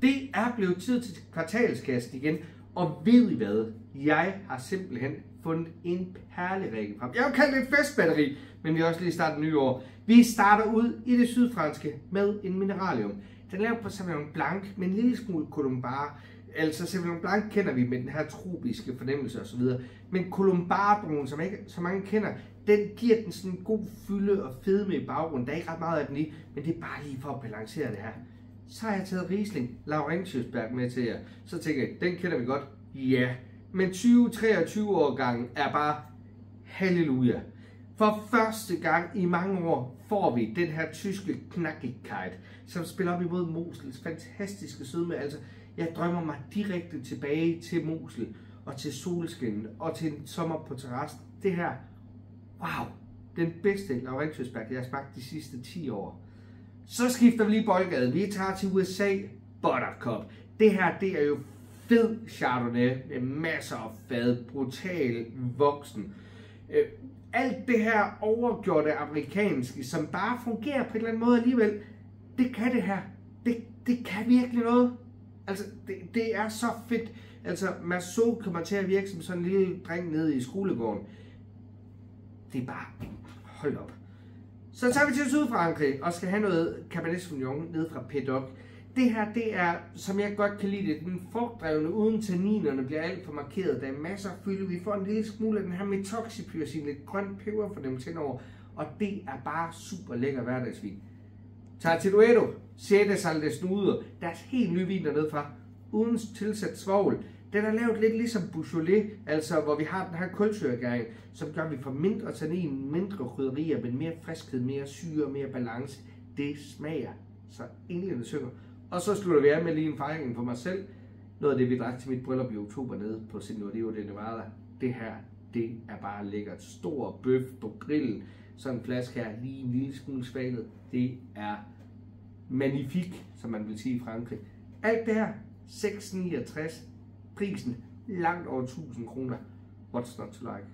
Det er blevet tid til kvartalskassen igen, og ved I hvad? Jeg har simpelthen fundet en perlerække frem. Jeg har jo kaldt det et festbatteri, men vi har også lige startet nye år. Vi starter ud i det sydfranske med en mineralium. Den er lavet på Sauvignon Blanc med en lille smule colombare. Altså Sauvignon Blanc kender vi med den her tropiske fornemmelse osv. Men colombare-brun, som ikke så mange kender, den giver den sådan en god fylde og fedme i baggrunden. Der er ikke ret meget af den i, men det er bare lige for at balancere det her. Så har jeg taget Riesling Laurentiusberg med til jer. Så tænker jeg, den kender vi godt. Ja, men 2023-årgangen er bare halleluja. For første gang i mange år får vi den her tyske Knackigkeit, som spiller op imod Mosels fantastiske sødme. Altså, jeg drømmer mig direkte tilbage til Mosel og til solskinnen og til en sommer på terrassen. Det her, wow, den bedste Laurentiusberg, jeg har smagt de sidste 10 år. Så skifter vi lige boldgade. Vi tager til USA, Buttercup. Det her, det er jo fed Chardonnay med masser af fad, brutal voksen. Alt det her overgjorte amerikanske, som bare fungerer på en eller anden måde alligevel, det kan det her. Det kan virkelig noget. Altså, det er så fedt. Altså, Marceau kommer til at virke som sådan en lille dreng nede i skolegården. Det er bare, hold op. Så tager vi til Sydfrankrig og skal have noget Cabernet Sauvignon ned fra Pédoc. Det her, det er, som jeg godt kan lide det, den frugtdrevne uden tanninerne bliver alt for markeret. Der er masser af fylde. Vi får en lille smule af den her metoxypyrazin, lidt grønt peber for dem henover. Og det er bare super lækker hverdagsvin. Tager til Duetto, Sette Sal de Snuder, deres helt nye vin dernede fra, uden tilsat svovl. Den er lavet lidt ligesom Beaujolais, altså hvor vi har den her kulsøregæring, som gør, at vi får mindre tannin, mindre krydderier, men mere friskhed, mere syre, mere balance. Det smager så englene synger. Og så slutter vi af med lige en fejring for mig selv. Noget af det, vi drak til mit bryllup i oktober nede på Senor Rio de Nevada. Det her, det er bare lækkert. Stor bøf på grillen. Sådan en flaske her, lige en lille smule svalet. Det er magnifik, som man vil sige i Frankrig. Alt det her, 6,69. Prisen langt over 1000 kroner. What's not to like?